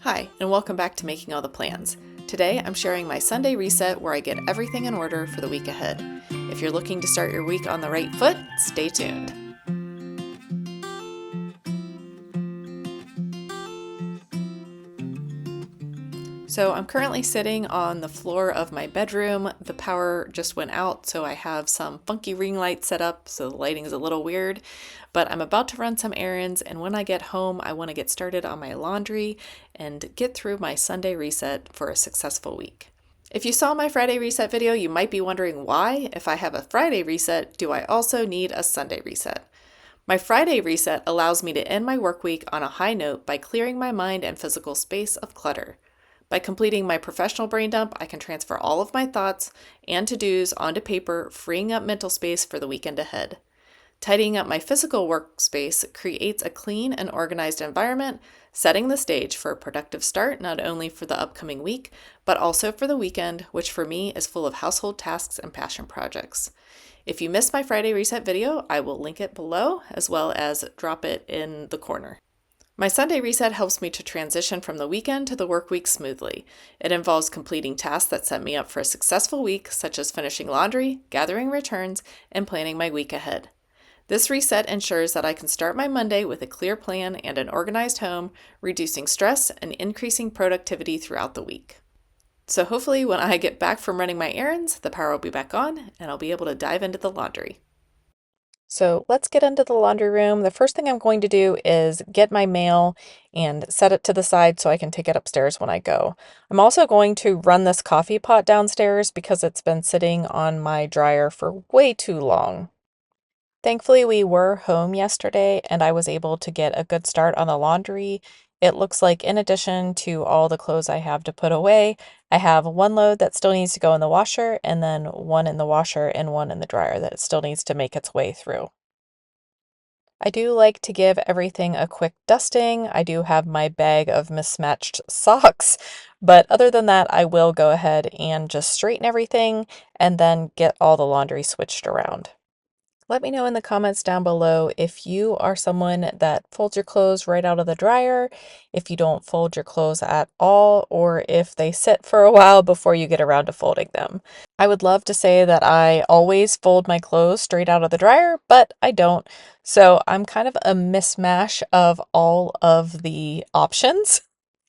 Hi, and welcome back to Making All the Plans. Today I'm sharing my Sunday reset where I get everything in order for the week ahead. If you're looking to start your week on the right foot, stay tuned. So I'm currently sitting on the floor of my bedroom. The power just went out, so I have some funky ring lights set up, so the lighting is a little weird. But I'm about to run some errands, and when I get home, I want to get started on my laundry and get through my Sunday reset for a successful week. If you saw my Friday reset video, you might be wondering why, if I have a Friday reset, do I also need a Sunday reset? My Friday reset allows me to end my work week on a high note by clearing my mind and physical space of clutter. By completing my professional brain dump, I can transfer all of my thoughts and to-dos onto paper, freeing up mental space for the weekend ahead. Tidying up my physical workspace creates a clean and organized environment, setting the stage for a productive start not only for the upcoming week, but also for the weekend, which for me is full of household tasks and passion projects. If you missed my Friday reset video, I will link it below as well as drop it in the corner. My Sunday reset helps me to transition from the weekend to the work week smoothly. It involves completing tasks that set me up for a successful week, such as finishing laundry, gathering returns, and planning my week ahead. This reset ensures that I can start my Monday with a clear plan and an organized home, reducing stress and increasing productivity throughout the week. So hopefully when I get back from running my errands, the power will be back on and I'll be able to dive into the laundry. So let's get into the laundry room. The first thing I'm going to do is get my mail and set it to the side so I can take it upstairs when I go. I'm also going to run this coffee pot downstairs because it's been sitting on my dryer for way too long. Thankfully, we were home yesterday and I was able to get a good start on the laundry. It looks like in addition to all the clothes I have to put away, I have one load that still needs to go in the washer and then one in the washer and one in the dryer that still needs to make its way through. I do like to give everything a quick dusting. I do have my bag of mismatched socks, but other than that, I will go ahead and just straighten everything and then get all the laundry switched around. Let me know in the comments down below if you are someone that folds your clothes right out of the dryer, if you don't fold your clothes at all, or if they sit for a while before you get around to folding them. I would love to say that I always fold my clothes straight out of the dryer, but I don't. So I'm kind of a mismatch of all of the options.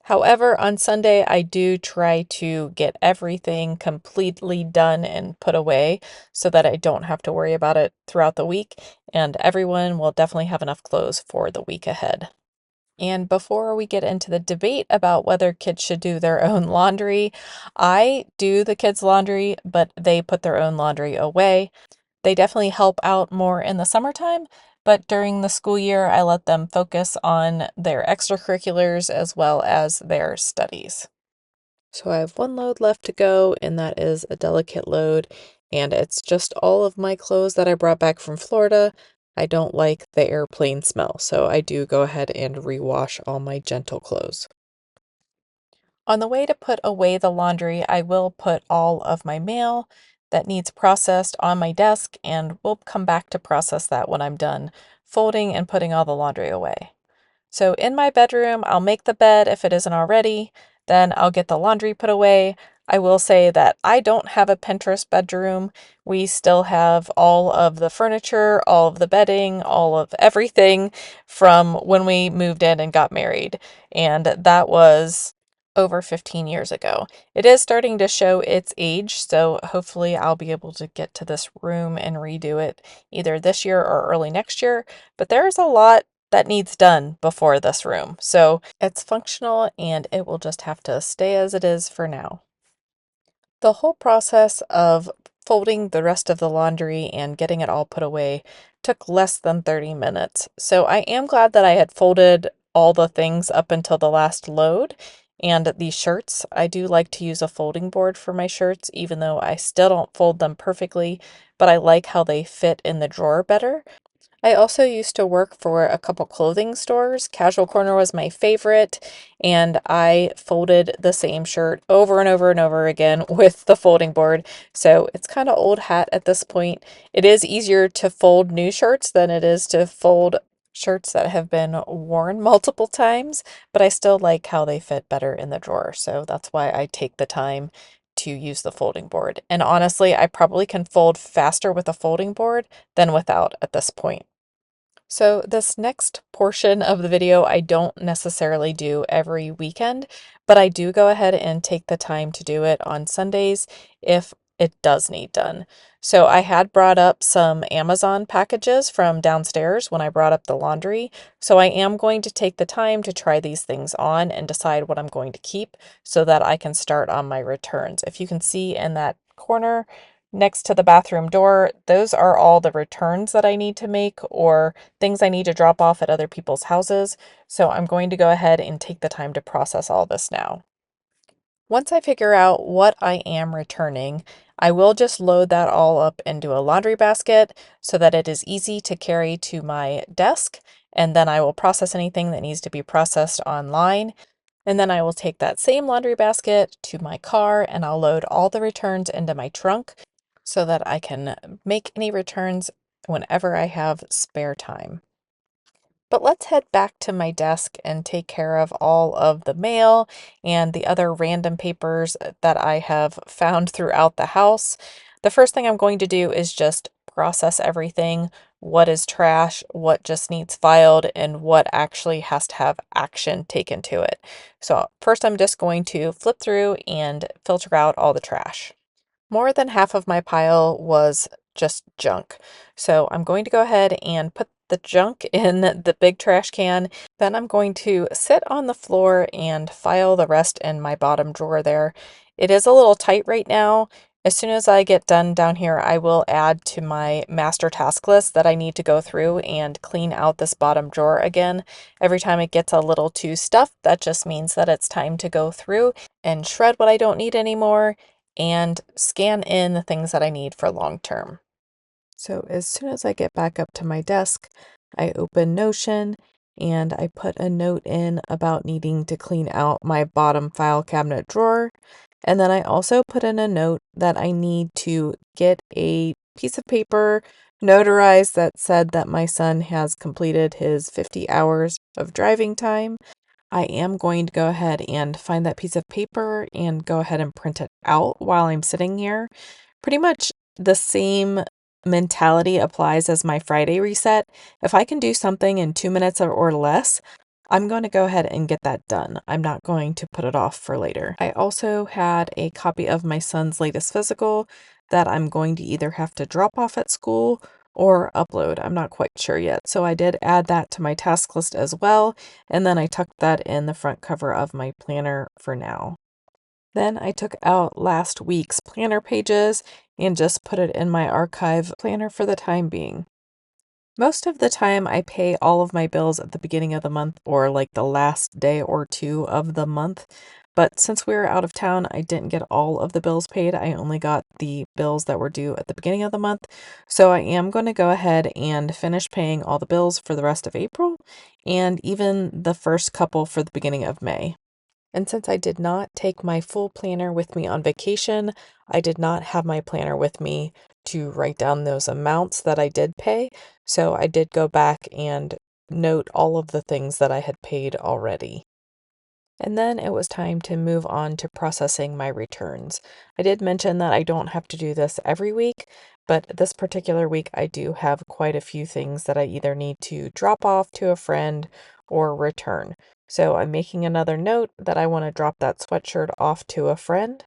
However, on Sunday, I do try to get everything completely done and put away so that I don't have to worry about it throughout the week, and everyone will definitely have enough clothes for the week ahead. And before we get into the debate about whether kids should do their own laundry, I do the kids' laundry, but they put their own laundry away. They definitely help out more in the summertime, but during the school year, I let them focus on their extracurriculars as well as their studies. So I have one load left to go, and that is a delicate load, and it's just all of my clothes that I brought back from Florida. I don't like the airplane smell, so I do go ahead and rewash all my gentle clothes. On the way to put away the laundry, I will put all of my mail that needs processed on my desk, and we'll come back to process that when I'm done folding and putting all the laundry away. So in my bedroom, I'll make the bed if it isn't already, then I'll get the laundry put away. I will say that I don't have a Pinterest bedroom. We still have all of the furniture, all of the bedding, all of everything from when we moved in and got married. And that was over 15 years ago. It is starting to show its age, so hopefully I'll be able to get to this room and redo it either this year or early next year. But there's a lot that needs done before this room, so it's functional and it will just have to stay as it is for now. The whole process of folding the rest of the laundry and getting it all put away took less than 30 minutes. So I am glad that I had folded all the things up until the last load. And these shirts, I do like to use a folding board for my shirts, even though I still don't fold them perfectly, but I like how they fit in the drawer better. I also used to work for a couple clothing stores. Casual Corner was my favorite, and I folded the same shirt over and over and over again with the folding board. So it's kind of old hat at this point. It is easier to fold new shirts than it is to fold shirts that have been worn multiple times, but I still like how they fit better in the drawer. So that's why I take the time to use the folding board. And honestly, I probably can fold faster with a folding board than without at this point. So this next portion of the video, I don't necessarily do every weekend, but I do go ahead and take the time to do it on Sundays if it does need done. So I had brought up some Amazon packages from downstairs when I brought up the laundry. So I am going to take the time to try these things on and decide what I'm going to keep so that I can start on my returns. If you can see in that corner, next to the bathroom door, those are all the returns that I need to make or things I need to drop off at other people's houses. So I'm going to go ahead and take the time to process all this now. Once I figure out what I am returning, I will just load that all up into a laundry basket so that it is easy to carry to my desk. And then I will process anything that needs to be processed online. And then I will take that same laundry basket to my car and I'll load all the returns into my trunk so that I can make any returns whenever I have spare time. But let's head back to my desk and take care of all of the mail and the other random papers that I have found throughout the house. The first thing I'm going to do is just process everything. What is trash, what just needs filed, and what actually has to have action taken to it. So first I'm just going to flip through and filter out all the trash. More than half of my pile was just junk. So I'm going to go ahead and put the junk in the big trash can. Then I'm going to sit on the floor and file the rest in my bottom drawer there. It is a little tight right now. As soon as I get done down here, I will add to my master task list that I need to go through and clean out this bottom drawer again. Every time it gets a little too stuffed, that just means that it's time to go through and shred what I don't need anymore and scan in the things that I need for long term. So as soon as I get back up to my desk, I open Notion and I put a note in about needing to clean out my bottom file cabinet drawer. And then I also put in a note that I need to get a piece of paper notarized that said that my son has completed his 50 hours of driving time. I am going to go ahead and find that piece of paper and go ahead and print it out while I'm sitting here. Pretty much the same mentality applies as my Friday reset. If I can do something in 2 minutes or less, I'm going to go ahead and get that done. I'm not going to put it off for later. I also had a copy of my son's latest physical that I'm going to either have to drop off at school or upload. I'm not quite sure yet. So I did add that to my task list as well. And then I tucked that in the front cover of my planner for now. Then I took out last week's planner pages and just put it in my archive planner for the time being. Most of the time, I pay all of my bills at the beginning of the month or like the last day or two of the month. But since we were out of town, I didn't get all of the bills paid. I only got the bills that were due at the beginning of the month. So I am going to go ahead and finish paying all the bills for the rest of April and even the first couple for the beginning of May. And since I did not take my full planner with me on vacation, I did not have my planner with me to write down those amounts that I did pay. So I did go back and note all of the things that I had paid already. And then it was time to move on to processing my returns. I did mention that I don't have to do this every week, but this particular week I do have quite a few things that I either need to drop off to a friend or return. So I'm making another note that I want to drop that sweatshirt off to a friend.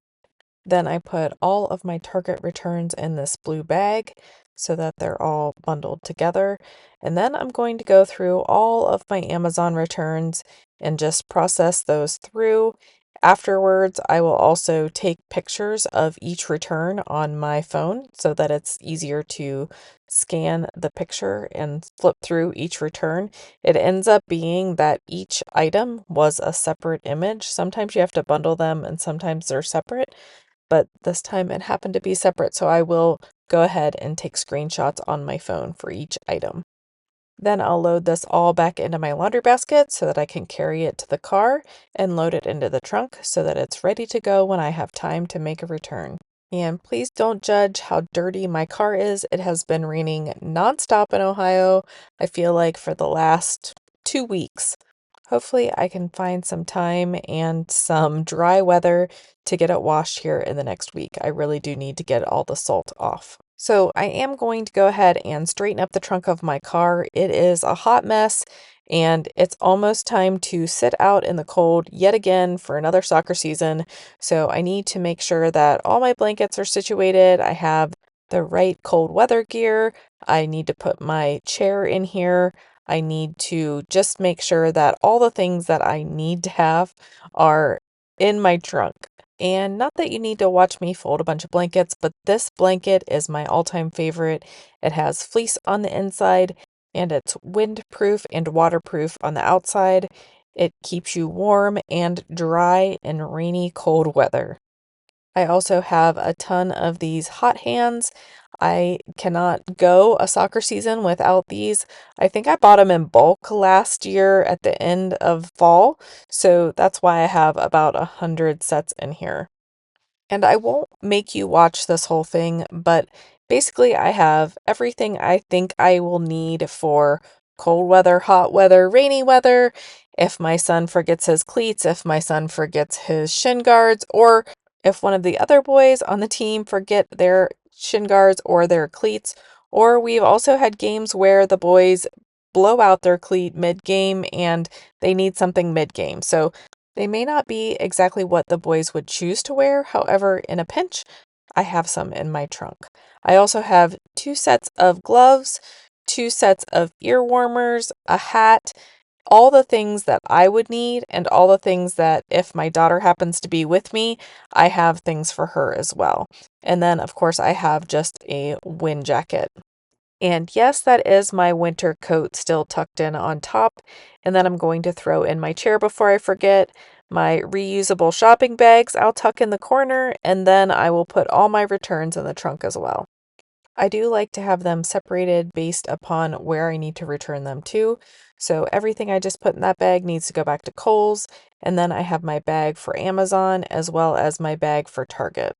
Then I put all of my Target returns in this blue bag so that they're all bundled together. And then I'm going to go through all of my Amazon returns and just process those through. Afterwards, I will also take pictures of each return on my phone so that it's easier to scan the picture and flip through each return. It ends up being that each item was a separate image. Sometimes you have to bundle them and sometimes they're separate, but this time it happened to be separate, so I will go ahead and take screenshots on my phone for each item. Then I'll load this all back into my laundry basket so that I can carry it to the car and load it into the trunk so that it's ready to go when I have time to make a return. And please don't judge how dirty my car is. It has been raining nonstop in Ohio, I feel like for the last 2 weeks. Hopefully, I can find some time and some dry weather to get it washed here in the next week. I really do need to get all the salt off. So, I am going to go ahead and straighten up the trunk of my car. It is a hot mess, and it's almost time to sit out in the cold yet again for another soccer season. So, I need to make sure that all my blankets are situated. I have the right cold weather gear. I need to put my chair in here. I need to just make sure that all the things that I need to have are in my trunk. And not that you need to watch me fold a bunch of blankets, but this blanket is my all-time favorite. It has fleece on the inside and it's windproof and waterproof on the outside. It keeps you warm and dry in rainy, cold weather. I also have a ton of these hot hands. I cannot go a soccer season without these. I think I bought them in bulk last year at the end of fall, so that's why I have about 100 sets in here. And I won't make you watch this whole thing, but basically, I have everything I think I will need for cold weather, hot weather, rainy weather. If my son forgets his cleats, if my son forgets his shin guards, or if one of the other boys on the team forget their shin guards or their cleats, or we've also had games where the boys blow out their cleat mid-game and they need something mid-game. So they may not be exactly what the boys would choose to wear. However, in a pinch, I have some in my trunk. I also have 2 sets of gloves, 2 sets of ear warmers, a hat, all the things that I would need, and all the things that if my daughter happens to be with me, I have things for her as well. And then, of course, I have just a wind jacket. And yes, that is my winter coat still tucked in on top. And then I'm going to throw in my chair before I forget. My reusable shopping bags I'll tuck in the corner, and then I will put all my returns in the trunk as well. I do like to have them separated based upon where I need to return them to. So everything I just put in that bag needs to go back to Kohl's, and then I have my bag for Amazon as well as my bag for Target.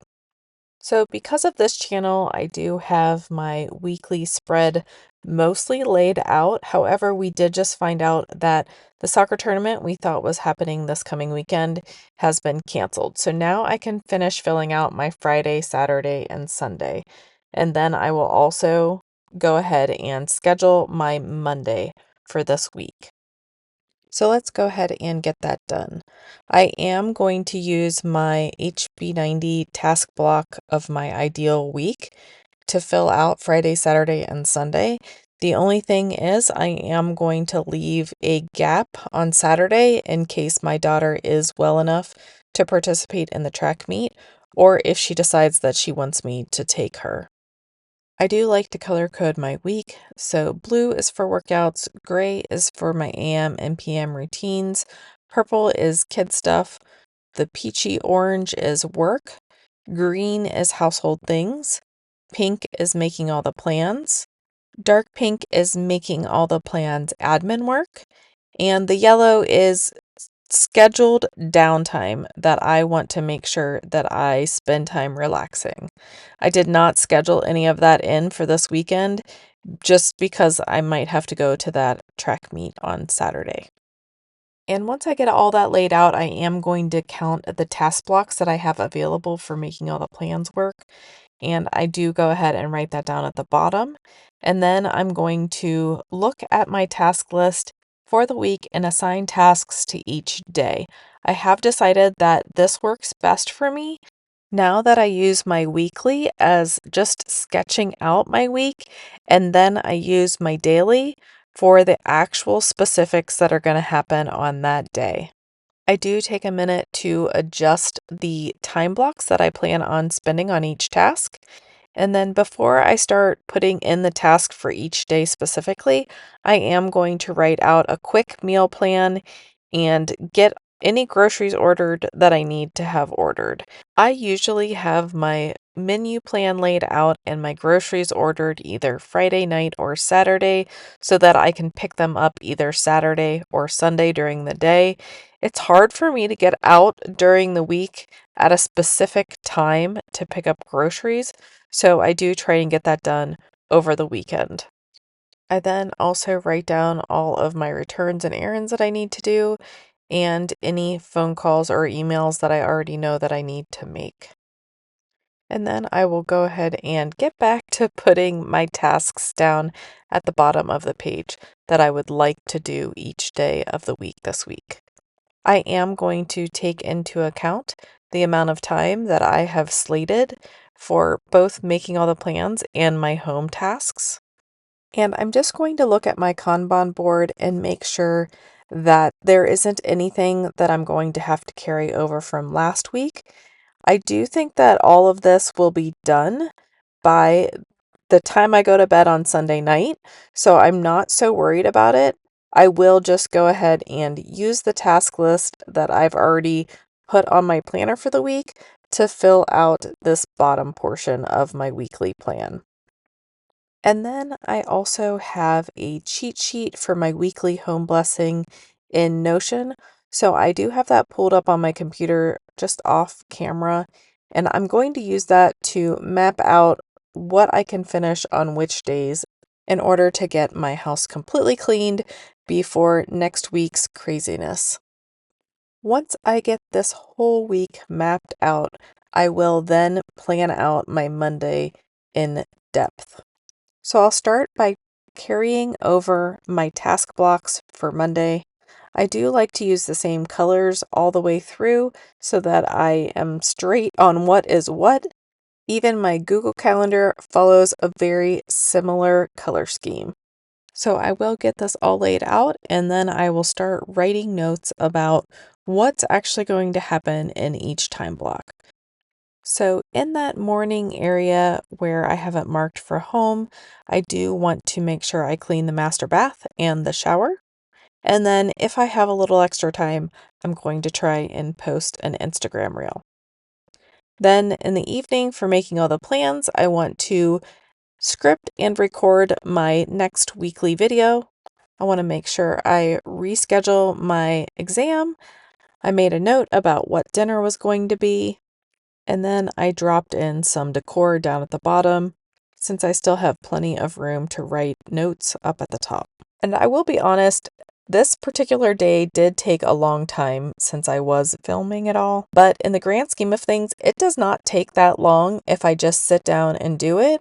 So, because of this channel, I do have my weekly spread mostly laid out. However, we did just find out that the soccer tournament we thought was happening this coming weekend has been canceled. So now I can finish filling out my Friday, Saturday, and Sunday. And then I will also go ahead and schedule my Monday for this week. So let's go ahead and get that done. I am going to use my HB90 task block of my ideal week to fill out Friday, Saturday, and Sunday. The only thing is, I am going to leave a gap on Saturday in case my daughter is well enough to participate in the track meet, or if she decides that she wants me to take her. I do like to color code my week. So blue is for workouts, gray is for my AM and PM routines, purple is kid stuff, the peachy orange is work, green is household things, pink is making all the plans, dark pink is making all the plans admin work, and the yellow is scheduled downtime that I want to make sure that I spend time relaxing. I did not schedule any of that in for this weekend just because I might have to go to that track meet on Saturday. And once I get all that laid out, I am going to count the task blocks that I have available for making all the plans work. And I do go ahead and write that down at the bottom. And then I'm going to look at my task list for the week and assign tasks to each day. I have decided that this works best for me now that I use my weekly as just sketching out my week, and then I use my daily for the actual specifics that are going to happen on that day. I do take a minute to adjust the time blocks that I plan on spending on each task. And then before I start putting in the task for each day specifically, I am going to write out a quick meal plan and get any groceries ordered that I need to have ordered. I usually have my menu plan laid out and my groceries ordered either Friday night or Saturday so that I can pick them up either Saturday or Sunday during the day. It's hard for me to get out during the week at a specific time to pick up groceries, so I do try and get that done over the weekend. I then also write down all of my returns and errands that I need to do and any phone calls or emails that I already know that I need to make. And then I will go ahead and get back to putting my tasks down at the bottom of the page that I would like to do each day of the week this week. I am going to take into account the amount of time that I have slated for both making all the plans and my home tasks. And I'm just going to look at my Kanban board and make sure that there isn't anything that I'm going to have to carry over from last week. I do think that all of this will be done by the time I go to bed on Sunday night, so I'm not so worried about it. I will just go ahead and use the task list that I've already put on my planner for the week to fill out this bottom portion of my weekly plan. And then I also have a cheat sheet for my weekly home blessing in Notion. So I do have that pulled up on my computer just off camera, and I'm going to use that to map out what I can finish on which days in order to get my house completely cleaned before next week's craziness. Once I get this whole week mapped out, I will then plan out my Monday in depth. So I'll start by carrying over my task blocks for Monday. I do like to use the same colors all the way through so that I am straight on what is what. Even my Google Calendar follows a very similar color scheme. So I will get this all laid out and then I will start writing notes about what's actually going to happen in each time block. So in that morning area where I haven't marked for home, I do want to make sure I clean the master bath and the shower. And then if I have a little extra time, I'm going to try and post an Instagram reel. Then in the evening for making all the plans, I want to script and record my next weekly video. I want to make sure I reschedule my exam. I made a note about what dinner was going to be. And then I dropped in some decor down at the bottom, since I still have plenty of room to write notes up at the top. And I will be honest, this particular day did take a long time since I was filming it all, but in the grand scheme of things, it does not take that long if I just sit down and do it.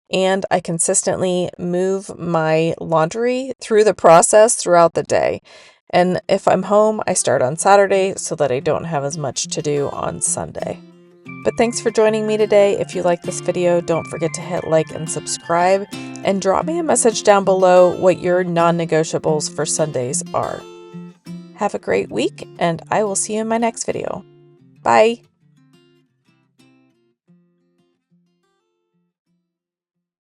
And I consistently move my laundry through the process throughout the day. And if I'm home, I start on Saturday so that I don't have as much to do on Sunday. But thanks for joining me today. If you like this video, don't forget to hit like and subscribe, and drop me a message down below what your non-negotiables for Sundays are. Have a great week, and I will see you in my next video. Bye!